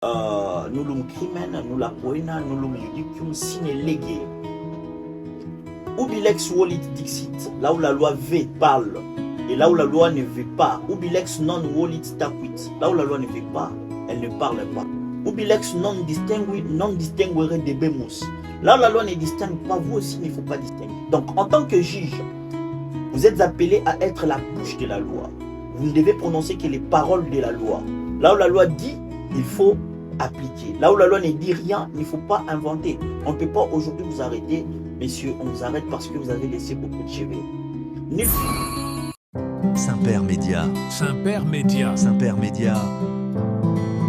nous l'homme crimen, nous la poena, nous l'homme judicium sine lege. Ubilex volit dixit, là où la loi veut parle, et là où la loi ne veut pas. Ubilex non volit taquit, là où la loi ne veut pas, elle ne parle pas. Ubilex non distinguerait de bemus. Là où la loi ne distingue pas, vous aussi il ne faut pas distinguer. Donc en tant que juge, vous êtes appelé à être la bouche de la loi. Vous ne devez prononcer que les paroles de la loi. Là où la loi dit, il faut appliquer. Là où la loi ne dit rien, il ne faut pas inventer. On ne peut pas aujourd'hui vous arrêter. Messieurs, on vous arrête parce que vous avez laissé beaucoup de cheveux. Nul. Saint-Père Média. Saint-Père Média. Saint-Père Média.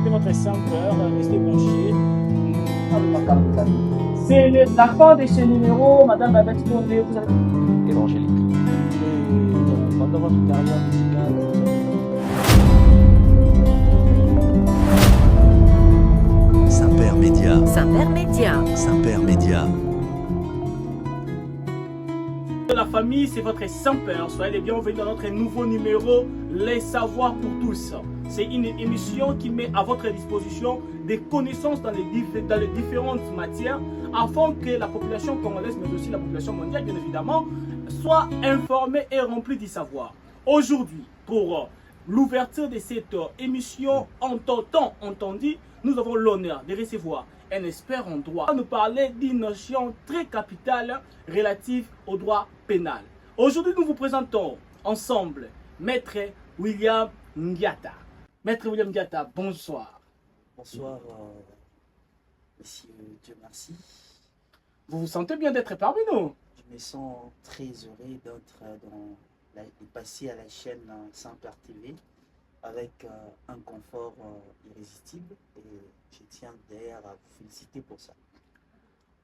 C'est votre Saint-Père, restez branchés. C'est la fin de ce numéro, Madame Babette Condé, vous avez... évangélique. Et pendant votre carrière musicale, Saint-Père Média. Saint-Père Média. Saint-Père Média. la famille, c'est votre Saint-Père. Soyez les bienvenus dans notre nouveau numéro, Les Savoirs pour tous. C'est une émission qui met à votre disposition des connaissances dans les différentes matières afin que la population congolaise, mais aussi la population mondiale, bien évidemment, soit informée et remplie du savoir. Aujourd'hui, pour l'ouverture de cette émission en temps entendu, nous avons l'honneur de recevoir un expert en droit. On va nous parler d'une notion très capitale relative au droit pénal. Aujourd'hui, nous vous présentons ensemble Maître William Ngiata. Maître William Ngiata, bonsoir. Bonsoir, monsieur, Dieu merci. Vous vous sentez bien d'être parmi nous? Je me sens très heureux de passer à la chaîne Saint-Père TV avec un confort irrésistible et je tiens d'ailleurs à vous féliciter pour ça.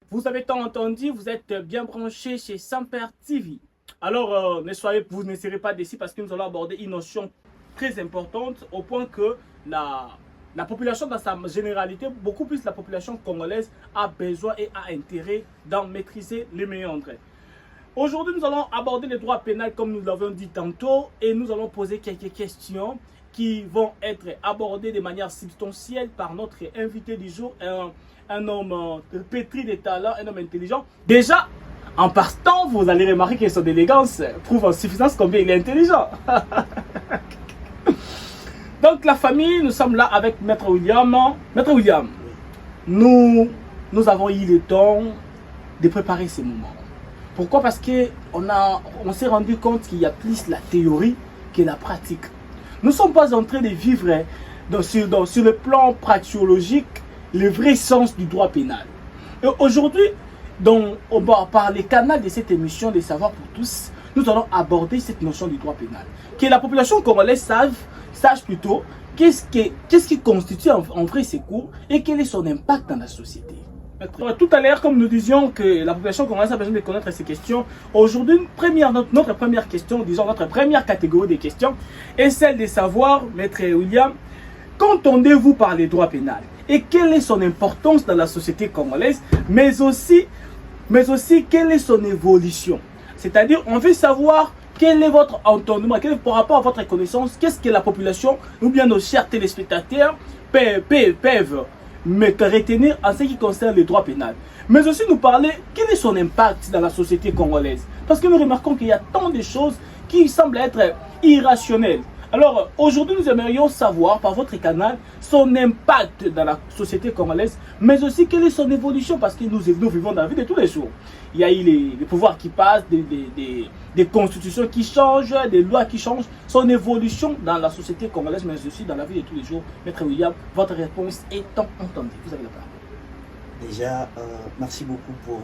Vous avez tant entendu, vous êtes bien branché chez Saint-Père TV. Alors, vous ne serez pas déçus parce que nous allons aborder une notion très importante au point que la population dans sa généralité, beaucoup plus la population congolaise, a besoin et a intérêt d'en maîtriser les méandres. Aujourd'hui, nous allons aborder le droit pénal comme nous l'avons dit tantôt et nous allons poser quelques questions qui vont être abordées de manière substantielle par notre invité du jour, un homme pétri de talent, un homme intelligent. Déjà, en partant, vous allez remarquer que son élégance prouve en suffisance combien il est intelligent. Donc la famille, nous sommes là avec Maître William. Maître William, nous avons eu le temps de préparer ce moment. Pourquoi? Parce qu'on s'est rendu compte qu'il y a plus la théorie que la pratique. Nous ne sommes pas en train de vivre sur le plan praxiologique le vrai sens du droit pénal. Et aujourd'hui, par les canaux de cette émission des Savoirs pour tous, nous allons aborder cette notion du droit pénal. Que la population congolaise sache plutôt qu'est-ce qui constitue en vrai ces cours et quel est son impact dans la société. Tout à l'heure, comme nous disions que la population congolaise a besoin de connaître ces questions, aujourd'hui, notre première question, disons notre première catégorie de questions, est celle de savoir, Maître William, qu'entendez-vous par le droit pénal et quelle est son importance dans la société congolaise, mais aussi quelle est son évolution. C'est-à-dire, on veut savoir quel est votre entendement, par rapport à votre connaissance, qu'est-ce que la population ou bien nos chers téléspectateurs peuvent mais retenir en ce qui concerne le droit pénal. Mais aussi nous parler quel est son impact dans la société congolaise. Parce que nous remarquons qu'il y a tant de choses qui semblent être irrationnelles. Alors aujourd'hui nous aimerions savoir par votre canal son impact dans la société congolaise, mais aussi quelle est son évolution parce que nous vivons dans la vie de tous les jours. Il y a eu les pouvoirs qui passent, des constitutions qui changent, des lois qui changent, son évolution dans la société congolaise, mais aussi dans la vie de tous les jours. Maître William, votre réponse étant entendue. Vous avez la parole. Déjà, merci beaucoup pour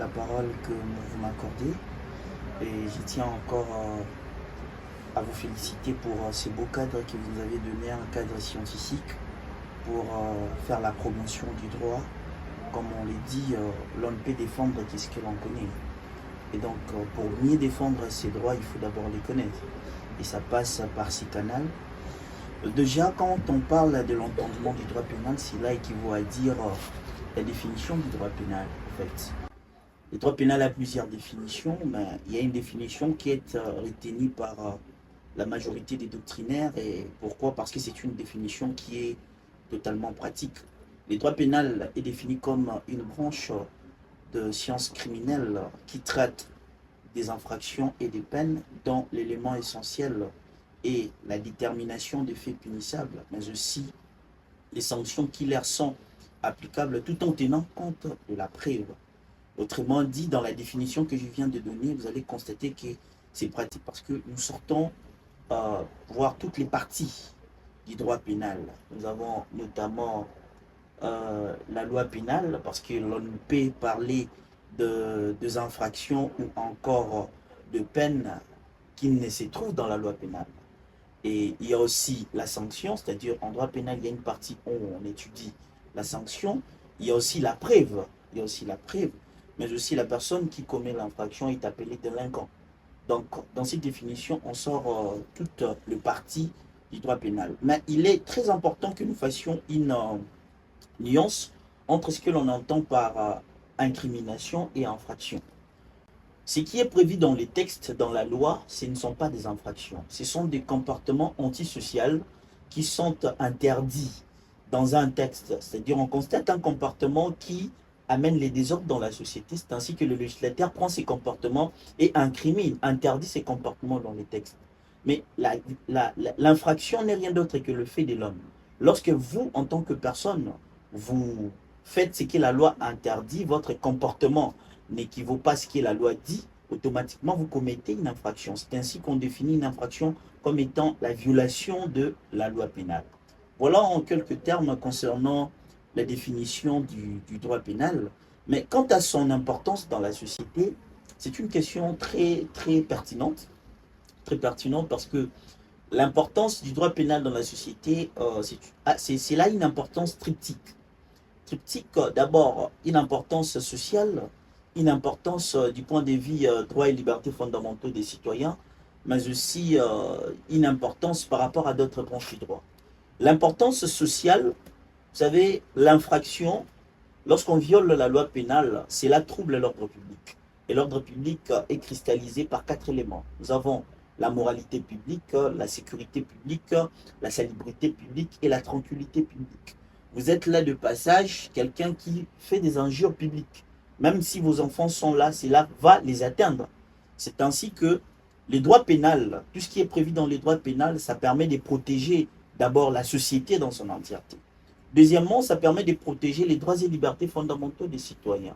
la parole que vous m'accordez et je tiens encore à vous féliciter pour ce beau cadre que vous nous avez donné, un cadre scientifique pour faire la promotion du droit. Comme on l'a dit, l'on ne peut défendre que ce que l'on connaît. Et donc, pour mieux défendre ses droits, il faut d'abord les connaître. Et ça passe par ces canaux. Déjà, quand on parle de l'entendement du droit pénal, cela équivaut à dire la définition du droit pénal, en fait. Le droit pénal a plusieurs définitions, mais il y a une définition qui est retenue par la majorité des doctrinaires. Et pourquoi? Parce que c'est une définition qui est totalement pratique. Le droit pénal est défini comme une branche de sciences criminelles qui traite des infractions et des peines dont l'élément essentiel est la détermination des faits punissables, mais aussi les sanctions qui leur sont applicables tout en tenant compte de la preuve. Autrement dit, dans la définition que je viens de donner, vous allez constater que c'est pratique parce que nous sortons voir toutes les parties du droit pénal. Nous avons notamment la loi pénale parce que l'on peut parler de infractions ou encore de peines qui ne se trouvent dans la loi pénale. Et il y a aussi la sanction, c'est-à-dire en droit pénal, il y a une partie où on étudie la sanction. Il y a aussi la preuve, mais aussi la personne qui commet l'infraction est appelée délinquant. Donc, dans cette définition, on sort toute le partie du droit pénal. Mais il est très important que nous fassions une nuance entre ce que l'on entend par incrimination et infraction. Ce qui est prévu dans les textes, dans la loi, ce ne sont pas des infractions. Ce sont des comportements antisociaux qui sont interdits dans un texte. C'est-à-dire, on constate un comportement qui amène les désordres dans la société. C'est ainsi que le législateur prend ces comportements et incrimine, interdit ces comportements dans les textes. Mais l'infraction n'est rien d'autre que le fait de l'homme. Lorsque vous, en tant que personne, vous faites ce que la loi interdit, votre comportement n'équivaut pas à ce que la loi dit, automatiquement vous commettez une infraction. C'est ainsi qu'on définit une infraction comme étant la violation de la loi pénale. Voilà en quelques termes concernant la définition du droit pénal. Mais quant à son importance dans la société, c'est une question très pertinente. Très pertinente parce que l'importance du droit pénal dans la société, c'est là une importance triptyque. D'abord, une importance sociale, une importance du point de vue droits et libertés fondamentaux des citoyens, mais aussi une importance par rapport à d'autres branches du droit. L'importance sociale, vous savez, l'infraction, lorsqu'on viole la loi pénale, cela trouble l'ordre public. Et l'ordre public est cristallisé par 4 éléments. Nous avons la moralité publique, la sécurité publique, la salubrité publique et la tranquillité publique. Vous êtes là de passage, quelqu'un qui fait des injures publiques. Même si vos enfants sont là, cela va les atteindre. C'est ainsi que les droits pénals, tout ce qui est prévu dans les droits pénals, ça permet de protéger d'abord la société dans son entièreté. Deuxièmement, ça permet de protéger les droits et libertés fondamentaux des citoyens.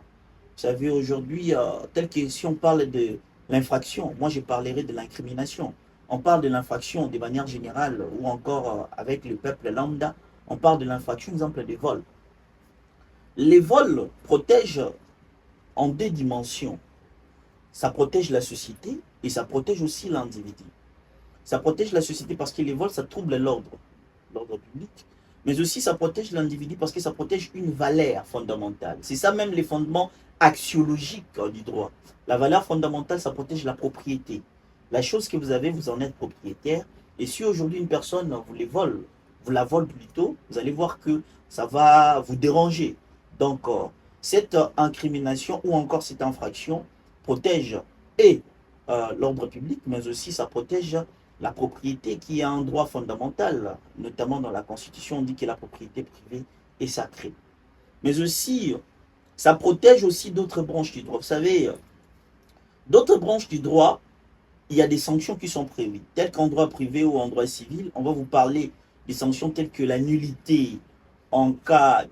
Vous savez, aujourd'hui, tel que si on parle de l'infraction, moi je parlerai de l'incrimination. On parle de l'infraction de manière générale ou encore avec le peuple lambda, on parle de l'infraction, exemple des vols. Les vols protègent en 2 dimensions. Ça protège la société et ça protège aussi l'individu. Ça protège la société parce que les vols, ça trouble l'ordre public. Mais aussi, ça protège l'individu parce que ça protège une valeur fondamentale. C'est ça même les fondements axiologiques du droit. La valeur fondamentale, ça protège la propriété. La chose que vous avez, vous en êtes propriétaire. Et si aujourd'hui une personne vous la vole plutôt, vous allez voir que ça va vous déranger. Donc, cette incrimination ou encore cette infraction protège et l'ordre public, mais aussi ça protège la propriété qui est un droit fondamental, notamment dans la Constitution, on dit que la propriété privée est sacrée. Mais aussi, ça protège aussi d'autres branches du droit. Vous savez, d'autres branches du droit, il y a des sanctions qui sont prévues, telles qu'en droit privé ou en droit civil. On va vous parler des sanctions telles que la nullité en cas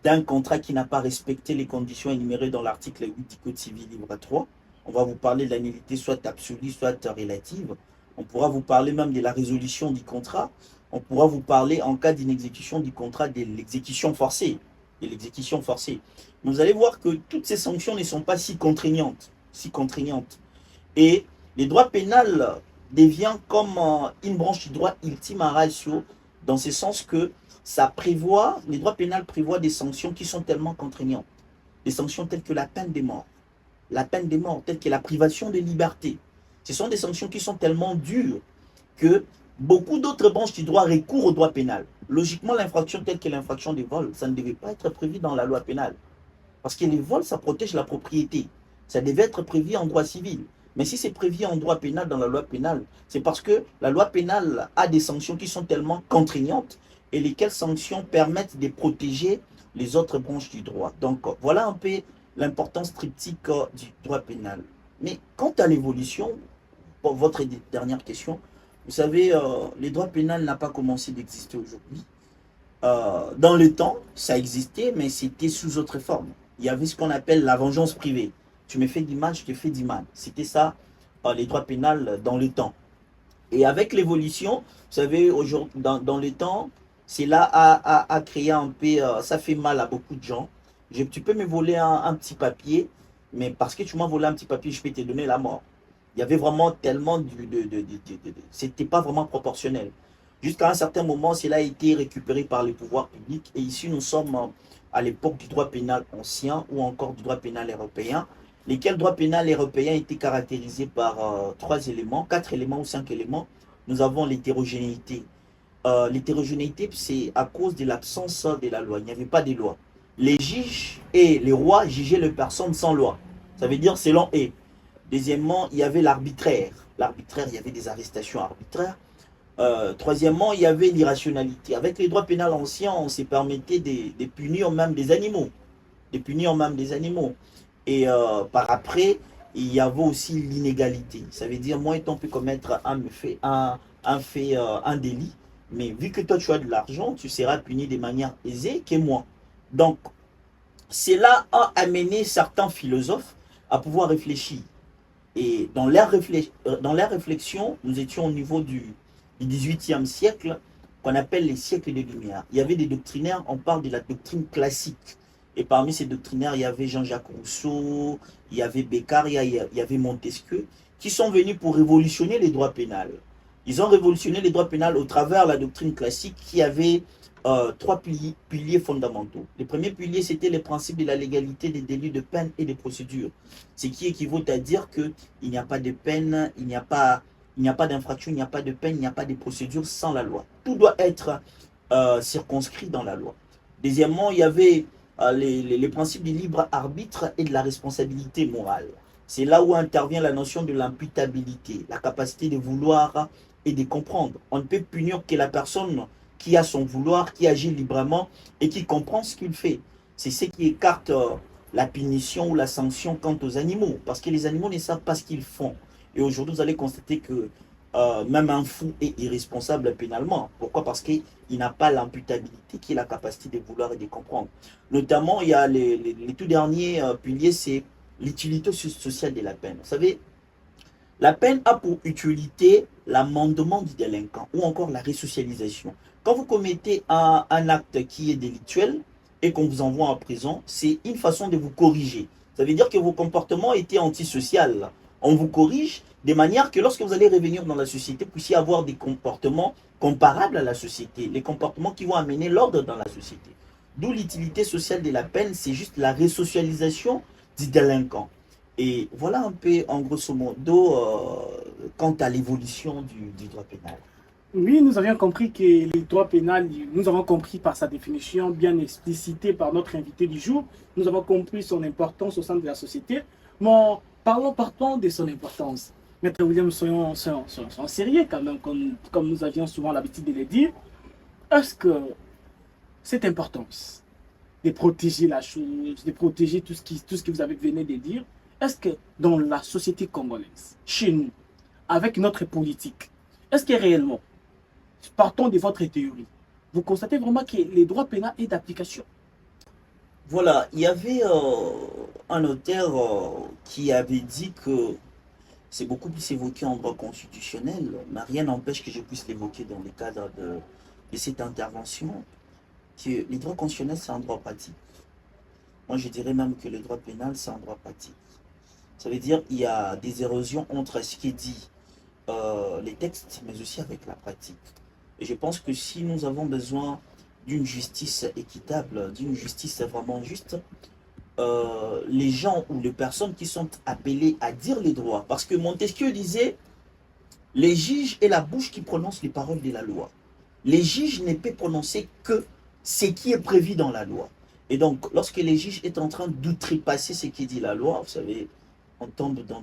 d'un contrat qui n'a pas respecté les conditions énumérées dans l'article 8 du Code civil livre 3. On va vous parler de la nullité soit absolue, soit relative. On pourra vous parler même de la résolution du contrat. On pourra vous parler en cas d'inexécution du contrat de l'exécution forcée. Mais vous allez voir que toutes ces sanctions ne sont pas si contraignantes. Et le droit pénal devient comme une branche du droit ultima ratio, dans ce sens que les droits pénals prévoient des sanctions qui sont tellement contraignantes. Des sanctions telles que la peine de mort, telles que la privation de liberté. Ce sont des sanctions qui sont tellement dures que beaucoup d'autres branches du droit recourent au droit pénal. Logiquement, l'infraction telle que l'infraction des vols, ça ne devait pas être prévu dans la loi pénale. Parce que les vols, ça protège la propriété. Ça devait être prévu en droit civil. Mais si c'est prévu en droit pénal, dans la loi pénale, c'est parce que la loi pénale a des sanctions qui sont tellement contraignantes et lesquelles sanctions permettent de protéger les autres branches du droit. Donc voilà un peu l'importance triptyque du droit pénal. Mais quant à l'évolution, pour votre dernière question, vous savez, le droit pénal n'a pas commencé d'exister aujourd'hui. Dans le temps, ça existait, mais c'était sous autre forme. Il y avait ce qu'on appelle la vengeance privée. Tu me fais du mal, je te fais du mal. C'était ça, les droits pénals dans le temps. Et avec l'évolution, vous savez, aujourd'hui, dans le temps, cela a créé un peu, ça fait mal à beaucoup de gens. Tu peux me voler un petit papier, mais parce que tu m'as volé un petit papier, je peux te donner la mort. Il y avait vraiment tellement c'était pas vraiment proportionnel. Jusqu'à un certain moment, cela a été récupéré par les pouvoirs publics. Et ici, nous sommes à l'époque du droit pénal ancien ou encore du droit pénal européen. Lesquels droit pénal européen étaient caractérisés par trois éléments, quatre éléments ou cinq éléments. Nous avons l'hétérogénéité. L'hétérogénéité, c'est à cause de l'absence de la loi. Il n'y avait pas de loi. Les juges et les rois jugeaient les personnes sans loi. Ça veut dire selon eux. Deuxièmement, il y avait l'arbitraire. L'arbitraire, il y avait des arrestations arbitraires. Troisièmement, il y avait l'irrationalité. Avec les droits pénals anciens, on s'est permetté de punir même des animaux. De punir même des animaux. Et par après, il y avait aussi l'inégalité. Ça veut dire, moi, on peut commettre un délit, mais vu que toi, tu as de l'argent, tu seras puni de manière aisée que moi. Donc, cela a amené certains philosophes à pouvoir réfléchir. Et dans leur réflexion, nous étions au niveau du XVIIIe siècle, qu'on appelle les siècles des Lumières. Il y avait des doctrinaires, on parle de la doctrine classique. Et parmi ces doctrinaires, il y avait Jean-Jacques Rousseau, il y avait Beccaria, il y avait Montesquieu, qui sont venus pour révolutionner les droits pénals. Ils ont révolutionné les droits pénals au travers de la doctrine classique qui avait trois piliers fondamentaux. Le premier pilier, c'était les principes de la légalité des délits de peine et des procédures. Ce qui équivaut à dire qu'il n'y a pas de peine, il n'y a pas d'infraction, il n'y a pas de peine, il n'y a pas de procédure sans la loi. Tout doit être circonscrit dans la loi. Deuxièmement, il y avait les principes du libre arbitre et de la responsabilité morale. C'est là où intervient la notion de l'imputabilité, la capacité de vouloir et de comprendre. On ne peut punir que la personne qui a son vouloir, qui agit librement et qui comprend ce qu'il fait. C'est ce qui écarte la punition ou la sanction quant aux animaux, parce que les animaux ne savent pas ce qu'ils font. Et aujourd'hui, vous allez constater que même un fou est irresponsable pénalement. Pourquoi? Parce qu'il n'a pas l'imputabilité, qui est la capacité de vouloir et de comprendre. Notamment, il y a les tout derniers piliers, c'est l'utilité sociale de la peine. Vous savez, la peine a pour utilité l'amendement du délinquant ou encore la resocialisation. Quand vous commettez un acte qui est délictuel et qu'on vous envoie en prison, c'est une façon de vous corriger. Ça veut dire que vos comportements étaient antisociaux. On vous corrige de manière que lorsque vous allez revenir dans la société, vous puissiez avoir des comportements comparables à la société, les comportements qui vont amener l'ordre dans la société. D'où l'utilité sociale de la peine, c'est juste la resocialisation du délinquant. Et voilà un peu, en grosso modo, quant à l'évolution du droit pénal. Oui, nous avions compris que le droit pénal, nous avons compris par sa définition bien explicitée par notre invité du jour, nous avons compris son importance au sein de la société, mais partons de son importance. Maître William, soyons sérieux quand même, comme nous avions souvent l'habitude de le dire. Est-ce que cette importance de protéger la chose, de protéger tout ce que vous avez venu de dire, est-ce que dans la société congolaise, chez nous, avec notre politique, est-ce que réellement, partons de votre théorie, vous constatez vraiment que les droits pénaux est d'application? Voilà, il y avait un auteur qui avait dit que c'est beaucoup plus évoqué en droit constitutionnel, mais rien n'empêche que je puisse l'évoquer dans le cadre de cette intervention, que les droits constitutionnels, c'est un droit pratique. Moi, je dirais même que le droit pénal, c'est un droit pratique. Ça veut dire qu'il y a des érosions entre ce qui est dit, les textes, mais aussi avec la pratique. Et je pense que si nous avons besoin d'une justice équitable, d'une justice vraiment juste, les gens ou les personnes qui sont appelées à dire les droits, parce que Montesquieu disait, les juges est la bouche qui prononce les paroles de la loi. Les juges ne peuvent prononcer que ce qui est prévu dans la loi. Et donc, lorsque les juges est en train d'outrepasser ce qui dit la loi, vous savez, on tombe dans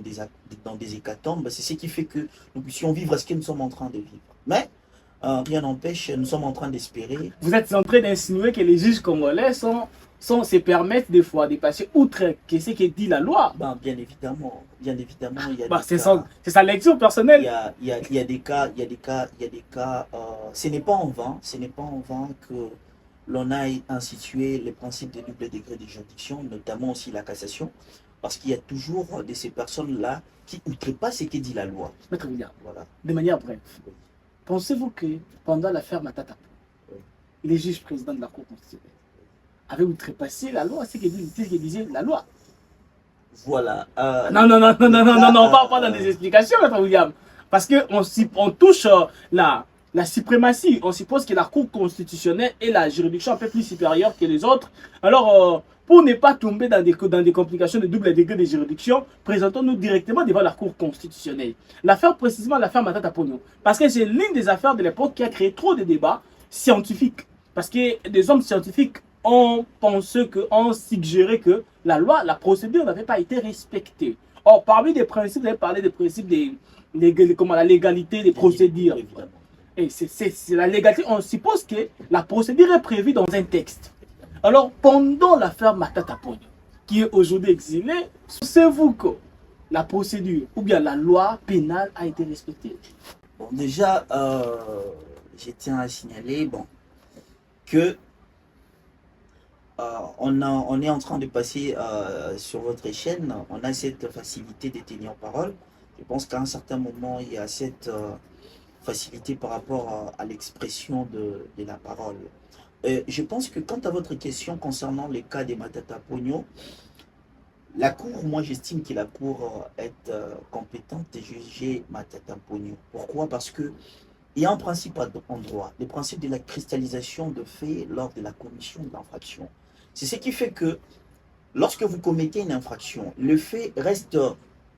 des hécatombes. C'est ce qui fait que nous puissions vivre ce que nous sommes en train de vivre. Mais rien n'empêche, nous sommes en train d'espérer. Vous êtes en train d'insinuer que les juges congolais se permettent des fois de passer outre ce que dit la loi. Ben, bien évidemment, il y a Bah, des c'est cas, sa lecture personnelle. il y a des cas, ce n'est pas en vain, que l'on a institué les principes de double degré de juridiction, notamment aussi la cassation, parce qu'il y a toujours de ces personnes-là qui outrepassent ce que dit la loi. Maître William, Voilà. de manière brève, Oui. pensez-vous que pendant l'affaire Matata, Oui. les juges présidents de la Cour constitutionnelle avaient outrepassé la loi, ce que disait la loi? Voilà. Non, pas dans des explications, Maître William. Parce qu'on touche la suprématie. On suppose que la Cour constitutionnelle est la juridiction un peu plus supérieure que les autres. Alors, pour ne pas tomber dans des complications de double degré de juridiction, présentons-nous directement devant la Cour constitutionnelle. L'affaire, précisément l'affaire Matata Ponyo. Parce que c'est l'une des affaires de l'époque qui a créé trop de débats scientifiques. Parce que des hommes scientifiques ont suggéré que la loi, la procédure n'avait pas été respectée. Or, parmi des principes, vous avez parlé des principes comme la légalité des procédures. Évidemment. Et c'est la légalité. On suppose que la procédure est prévue dans un texte. Alors, pendant l'affaire Matata Ponyo, qui est aujourd'hui exilée, pensez-vous que la procédure ou bien la loi pénale a été respectée? Bon, déjà, je tiens à signaler que on est en train de passer sur votre chaîne, on a cette facilité de tenir parole. Je pense qu'à un certain moment, il y a cette facilité par rapport à l'expression de la parole. Je pense que quant à votre question concernant les cas des Matata Ponyo, la Cour, moi j'estime que la Cour est compétente de juger Matata Ponyo. Pourquoi? Parce que il y a un principe en droit, le principe de la cristallisation de faits lors de la commission de l'infraction. C'est ce qui fait que lorsque vous commettez une infraction, le fait reste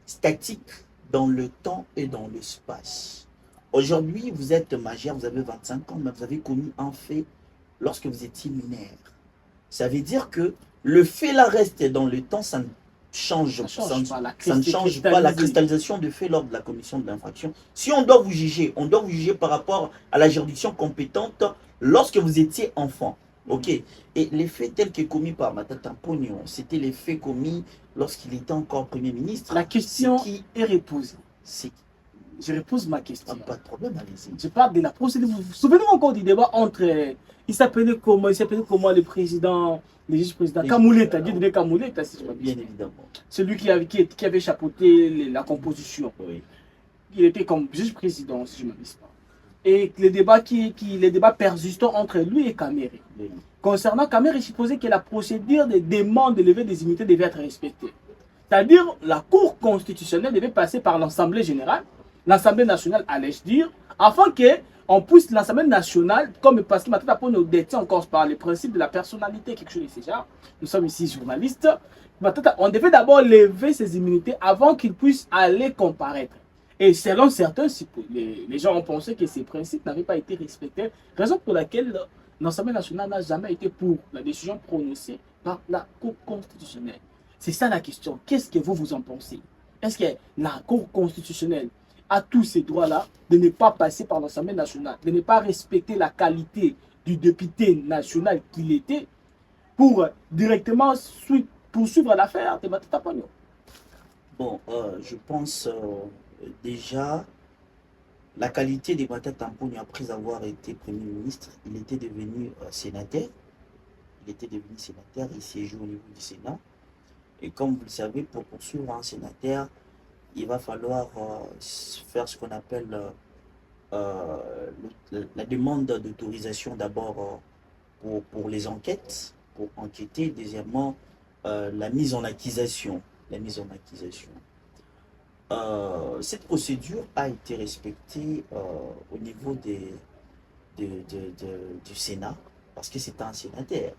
statique dans le temps et dans l'espace. Aujourd'hui, vous êtes majeur, vous avez 25 ans, mais vous avez commis un fait lorsque vous étiez mineur. Ça veut dire que le fait là reste dans le temps, ça ne change pas la cristallisation de fait lors de la commission de l'infraction. Si on doit vous juger, par rapport à la juridiction compétente lorsque vous étiez enfant. Ok. Et les faits tels que commis par Matata Ponyo, c'était les faits commis lorsqu'il était encore Premier ministre. La question est reposée. Je repose ma question. Pas de problème, allez-y. Je parle de la procédure. Vous vous souvenez encore du débat entre. Il s'appelait comment le président, le juge-président Kamoulet, t'as dit de Kamoulet, si je bien évidemment. Celui qui avait chapeauté la composition. Oui. Il était comme juge-président, si je ne me trompe pas. Et les débats persistants entre lui et Kamere. Oui. Concernant Kamere, il supposait que la procédure des demandes de levée des immunités devait être respectée. C'est-à-dire, la Cour constitutionnelle devait passer par l'Assemblée générale, l'Assemblée nationale, allais-je dire, afin qu'on puisse, l'Assemblée nationale, comme parce que Matata Ponyo détient encore par les principes de la personnalité, quelque chose de ce genre, nous sommes ici journalistes, on devait d'abord lever ces immunités avant qu'ils puissent aller comparaître. Et selon certains, les gens ont pensé que ces principes n'avaient pas été respectés, raison pour laquelle l'Assemblée nationale n'a jamais été pour la décision prononcée par la Cour constitutionnelle. C'est ça la question. Qu'est-ce que vous en pensez? Est-ce que la Cour constitutionnelle a tous ces droits-là de ne pas passer par l'Assemblée nationale, de ne pas respecter la qualité du député national qu'il était pour directement poursuivre l'affaire de Matata Ponyo? Bon, je pense déjà la qualité de Matata Ponyo après avoir été Premier ministre, il était devenu sénateur. Il était devenu sénateur, il siégeait au niveau du Sénat. Et comme vous le savez, pour poursuivre un sénateur, il va falloir faire ce qu'on appelle la demande d'autorisation d'abord pour les enquêtes, pour enquêter. Deuxièmement, la mise en accusation. Cette procédure a été respectée au niveau du Sénat, parce que c'était un sénateur.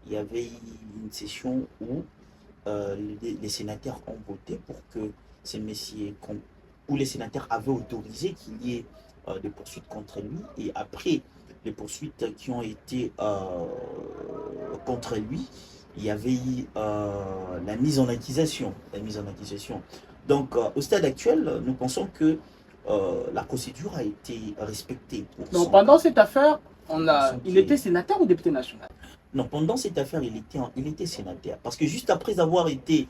Il y avait une session où les sénateurs ont voté pour que ces messieurs, où les sénateurs avaient autorisé qu'il y ait des poursuites contre lui. Et après les poursuites qui ont été contre lui, il y avait eu la mise en accusation. La mise en accusation. Donc, au stade actuel, nous pensons que la procédure a été respectée. Donc, pendant cette affaire, il qui était est- sénateur ou député national? Non, pendant cette affaire, il était sénateur. Parce que juste après avoir été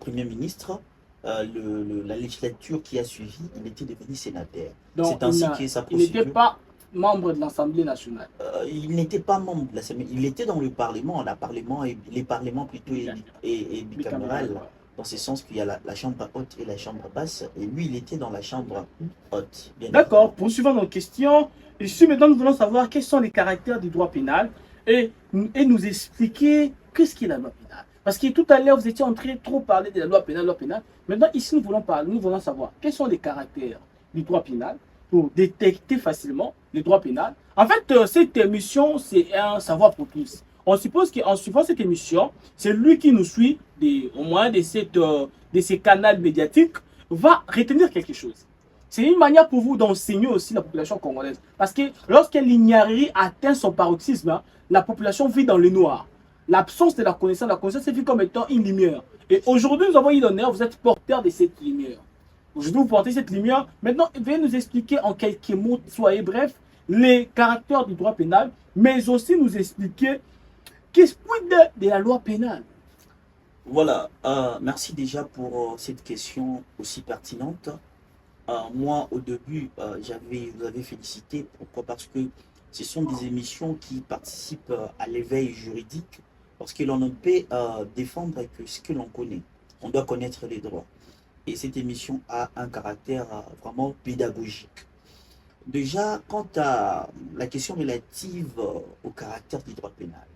Premier ministre, la législature qui a suivi, il était devenu sénateur. Donc, C'est ainsi qu'est sa il n'était procédure. pas membre de l'Assemblée nationale. Il n'était pas membre de l'Assemblée, il était dans le Parlement, les parlements plutôt et bicaméral, dans ce sens qu'il y a la chambre haute et la chambre basse, et lui il était dans la chambre haute. D'accord, poursuivons nos questions. Ici maintenant nous voulons savoir quels sont les caractères du droit pénal et nous expliquer qu'est-ce qu'est la loi pénale. Parce que tout à l'heure vous étiez en train de trop parler de la loi pénale, Maintenant ici nous voulons savoir quels sont les caractères du droit pénal pour détecter facilement le droit pénal. En fait, cette émission, c'est un savoir pour tous. On suppose qu'en suivant cette émission, c'est lui qui nous suit, au moins de ces canaux médiatiques, va retenir quelque chose. C'est une manière pour vous d'enseigner aussi la population congolaise. Parce que lorsque l'ignarerie atteint son paroxysme, la population vit dans le noir. L'absence de la connaissance est vue comme étant une lumière. Et aujourd'hui, nous avons eu l'honneur, vous êtes porteur de cette lumière. Aujourd'hui, vous portez cette lumière. Maintenant, veuillez nous expliquer en quelques mots, soyez bref, les caractères du droit pénal, mais aussi nous expliquer qu'est-ce de la loi pénale. Voilà, merci déjà pour cette question aussi pertinente. Moi, au début, vous avez félicité. Pourquoi? Parce que ce sont des émissions qui participent à l'éveil juridique, parce que l'on ne peut défendre que ce que l'on connaît. On doit connaître les droits. Et cette émission a un caractère vraiment pédagogique. Déjà, quant à la question relative au caractère du droit pénal,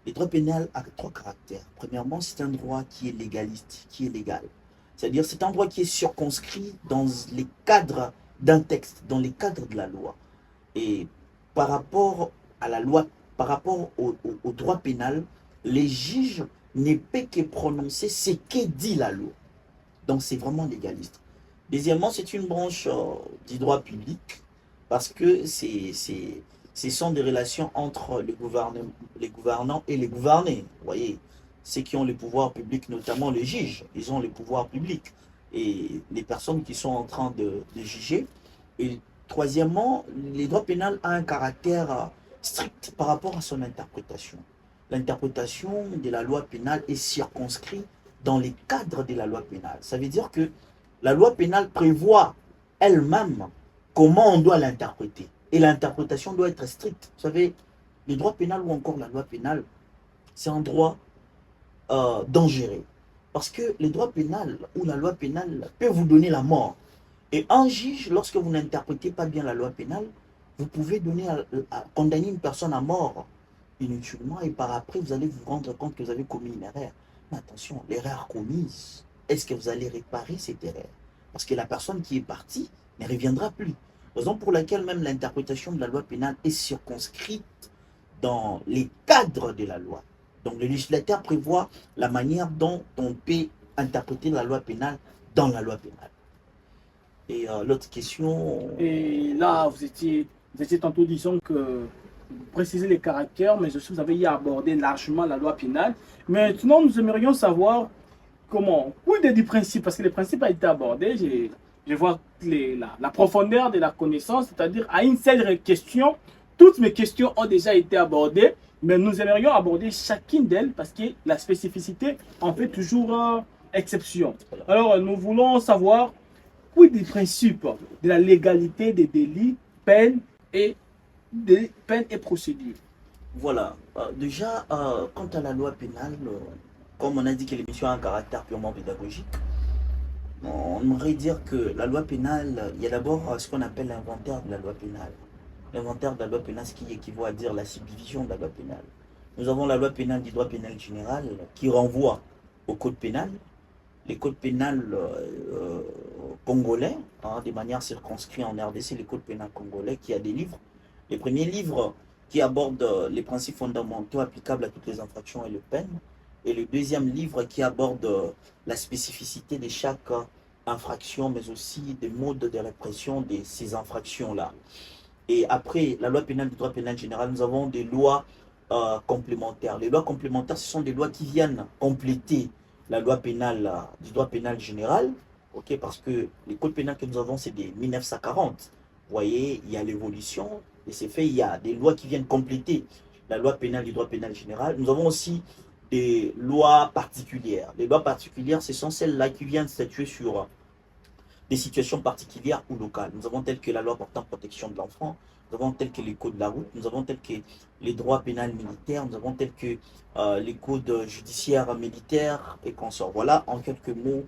le droit pénal a trois caractères. Premièrement, c'est un droit qui est légaliste, qui est légal. C'est-à-dire, c'est un droit qui est circonscrit dans les cadres d'un texte, dans les cadres de la loi. Et par rapport à la loi, par rapport au droit pénal, les juges ne peuvent que prononcer ce que dit la loi. Donc, c'est vraiment légaliste. Deuxièmement, c'est une branche du droit public parce que ce sont des relations entre les gouvernants et les gouvernés. Vous voyez, ceux qui ont le pouvoir public, notamment les juges, ils ont le pouvoir public. Et les personnes qui sont en train de juger. Et troisièmement, le droit pénal a un caractère strict par rapport à son interprétation. L'interprétation de la loi pénale est circonscrite dans les cadres de la loi pénale. Ça veut dire que la loi pénale prévoit elle-même comment on doit l'interpréter. Et l'interprétation doit être stricte. Vous savez, le droit pénal ou encore la loi pénale, c'est un droit dangereux. Parce que le droit pénal ou la loi pénale peut vous donner la mort. Et un juge, lorsque vous n'interprétez pas bien la loi pénale, vous pouvez condamner une personne à mort inutilement et par après, vous allez vous rendre compte que vous avez commis une erreur. Mais attention, l'erreur commise, est-ce que vous allez réparer cette erreur? Parce que la personne qui est partie ne reviendra plus. Raison pour laquelle même l'interprétation de la loi pénale est circonscrite dans les cadres de la loi. Donc le législateur prévoit la manière dont on peut interpréter la loi pénale dans la loi pénale. Et l'autre question... Et là, vous étiez tantôt disant que vous précisez les caractères, mais aussi vous avez y abordé largement la loi pénale. Maintenant, nous aimerions savoir comment, du principe, parce que le principe a été abordé, je vois la profondeur de la connaissance, c'est-à-dire à une seule question, toutes mes questions ont déjà été abordées, mais nous aimerions aborder chacune d'elles parce que la spécificité en fait toujours exception. Alors, nous voulons savoir du principe de la légalité des délits, peines et procédures. Voilà. Déjà, quant à la loi pénale, comme on a dit que l'émission a un caractère purement pédagogique, on aimerait dire que la loi pénale, il y a d'abord ce qu'on appelle l'inventaire de la loi pénale. L'inventaire de la loi pénale, ce qui équivaut à dire la subdivision de la loi pénale. Nous avons la loi pénale du droit pénal général qui renvoie au code pénal. Les codes pénals congolais, de manière circonscrite en RDC, les codes pénals congolais qui a des livres. Les premiers livres qui abordent les principes fondamentaux applicables à toutes les infractions et les peines. Et le deuxième livre qui aborde la spécificité de chaque infraction, mais aussi des modes de répression de ces infractions-là. Et après la loi pénale du droit pénal général, nous avons des lois complémentaires. Les lois complémentaires, ce sont des lois qui viennent compléter la loi pénale du droit pénal général, ok, parce que les codes pénals que nous avons, c'est des 1940. Vous voyez, il y a l'évolution, et c'est fait, il y a des lois qui viennent compléter la loi pénale du droit pénal général. Nous avons aussi des lois particulières. Les lois particulières, ce sont celles-là qui viennent statuer sur des situations particulières ou locales. Nous avons telles que la loi portant protection de l'enfant, nous avons telles que les codes de la route, nous avons telles que les droits pénals militaires, nous avons telles que les codes judiciaires militaires et consorts. Voilà en quelques mots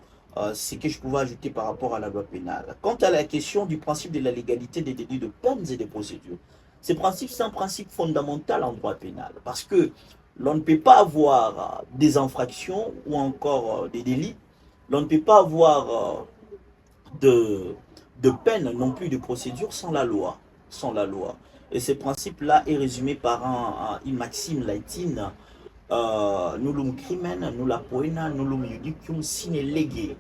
ce que je pouvais ajouter par rapport à la loi pénale. Quant à la question du principe de la légalité des délits de peines et des procédures, ce principe, c'est un principe fondamental en droit pénal parce que l'on ne peut pas avoir des infractions ou encore des délits, l'on ne peut pas avoir de peine non plus de procédure sans la loi. Sans la loi. Et ce principe-là est résumé par une maxime latine nullum crimen, nulla poena, nullum judicium sine lege.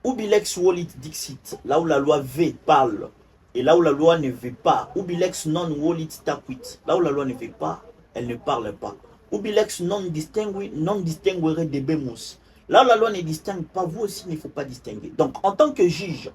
Ubilex volit dixit, là où la loi veut parle, et là où la loi ne veut pas. Ubilex non volit taquit, là où la loi ne veut pas, elle ne parle pas. Ubilex non distinguere debemus, là où la loi ne distingue pas, vous aussi il ne faut pas distinguer. Donc en tant que juge,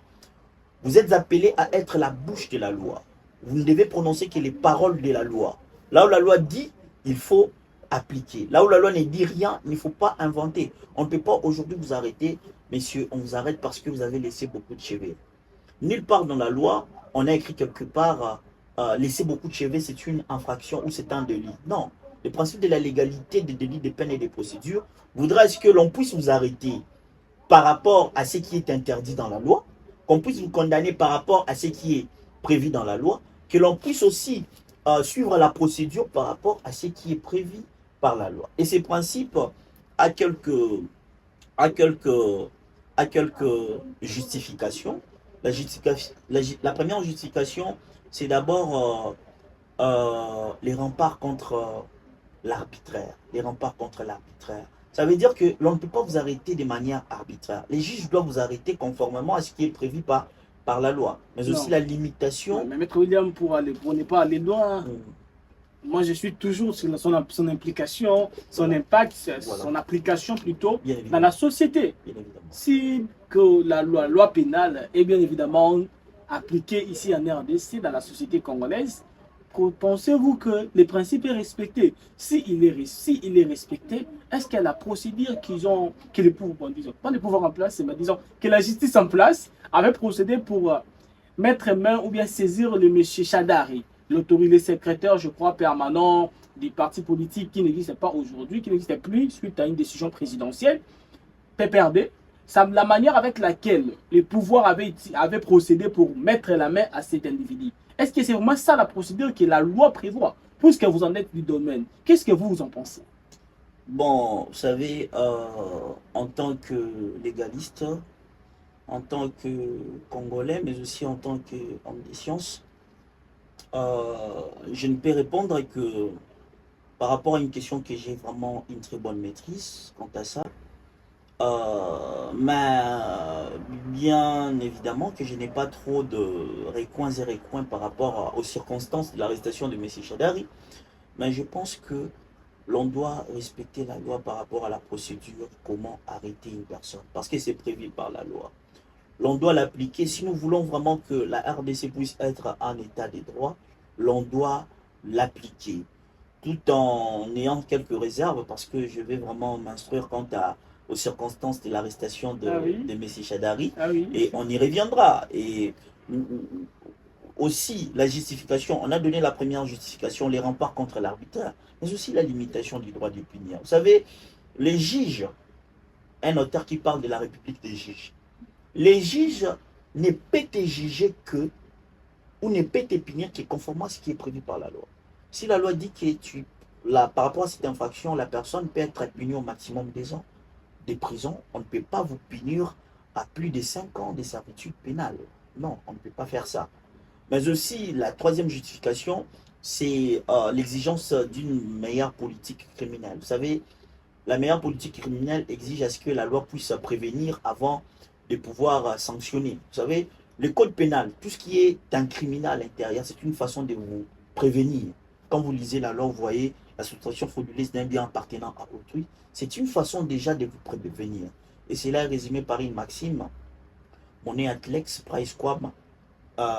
vous êtes appelé à être la bouche de la loi. Vous ne devez prononcer que les paroles de la loi. Là où la loi dit, il faut appliquer. Là où la loi ne dit rien, il ne faut pas inventer. On ne peut pas aujourd'hui vous arrêter, messieurs, on vous arrête parce que vous avez laissé beaucoup de cheveux. Nulle part dans la loi, on a écrit quelque part, laisser beaucoup de cheveux, c'est une infraction ou c'est un délit. Non. Le principe de la légalité des délits, des peines et des procédures voudrait ce que l'on puisse vous arrêter par rapport à ce qui est interdit dans la loi, qu'on puisse vous condamner par rapport à ce qui est prévu dans la loi, que l'on puisse aussi suivre la procédure par rapport à ce qui est prévu par la loi. Et ces principes a quelques justifications. La première justification, c'est d'abord les remparts contre l'arbitraire. Les remparts contre l'arbitraire. Ça veut dire que l'on ne peut pas vous arrêter de manière arbitraire. Les juges doivent vous arrêter conformément à ce qui est prévu par la loi. Mais aussi la limitation. Mais Maître William, pour ne pas aller loin, moi je suis toujours sur son implication, son impact, Voilà. son application plutôt Bien dans évidemment. la société. Bien évidemment. Si que la loi pénale est bien évidemment appliquée ici en RDC, dans la société congolaise, pensez-vous que le principe est respecté? S'il est respecté, est-ce que la procédure que les pouvoirs, disons, pas les pouvoirs en place, mais disons que la justice en place avait procédé pour mettre main ou bien saisir le monsieur Chadari, l'autorité secrétaire, je crois, permanent du parti politique qui n'existe pas aujourd'hui, qui n'existe plus suite à une décision présidentielle, PPRD, la manière avec laquelle les pouvoirs avaient procédé pour mettre la main à cet individu. Est-ce que c'est vraiment ça la procédure que la loi prévoit? Puisque vous en êtes du domaine, qu'est-ce que vous en pensez? Bon, vous savez, en tant que légaliste, en tant que Congolais, mais aussi en tant qu'homme des sciences, je ne peux répondre que par rapport à une question que j'ai vraiment une très bonne maîtrise quant à ça. Mais bien évidemment que je n'ai pas trop de recoins et recoins par rapport aux circonstances de l'arrestation de M. Chadari. Mais je pense que l'on doit respecter la loi par rapport à la procédure, comment arrêter une personne. Parce que c'est prévu par la loi. L'on doit l'appliquer. Si nous voulons vraiment que la RDC puisse être en état de droit, l'on doit l'appliquer. Tout en ayant quelques réserves, parce que je vais vraiment m'instruire quant aux circonstances de l'arrestation de M. Chadari. Et on y reviendra. Et aussi, la justification, on a donné la première justification, les remparts contre l'arbitraire, mais aussi la limitation du droit d'opinion. Vous savez, les juges, un auteur qui parle de la République des juges, les juges ne peuvent te juger que, ou ne peuvent te punir que conformément à ce qui est prévu par la loi. Si la loi dit que par rapport à cette infraction, la personne peut être punie au maximum 2 ans de prison, on ne peut pas vous punir à plus de 5 ans de servitude pénale. Non, on ne peut pas faire ça. Mais aussi, la troisième justification, c'est l'exigence d'une meilleure politique criminelle. Vous savez, la meilleure politique criminelle exige à ce que la loi puisse prévenir avant de pouvoir sanctionner. Vous savez, le code pénal, tout ce qui est incriminé à l'intérieur, c'est une façon de vous prévenir. quand vous lisez la loi, vous voyez la soustraction frauduleuse d'un bien appartenant à autrui. C'est une façon déjà de vous prévenir. Et cela est résumé par une maxime. Monet lex praesquam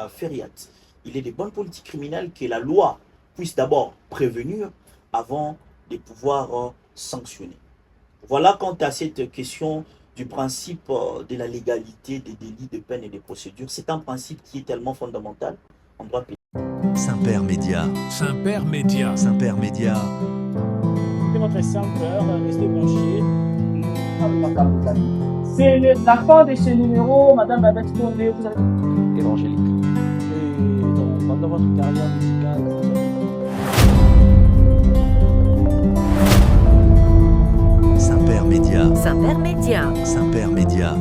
feriat. Il est de bonnes politiques criminelles que la loi puisse d'abord prévenir avant de pouvoir sanctionner. Voilà quant à cette question du principe de la légalité des délits, de peines et des procédures. C'est un principe qui est tellement fondamental en droit pénal. Saint-Père Média. Saint-Père Média. Saint-Père Média. C'est votre Saint-Père, restez branchés. C'est la fin de ce numéro, Madame Babette Tourné, vous avez évangélique. Et donc, pendant votre carrière musicale, Saint-Père Média. Saint-Père Média. Saint-Père Média.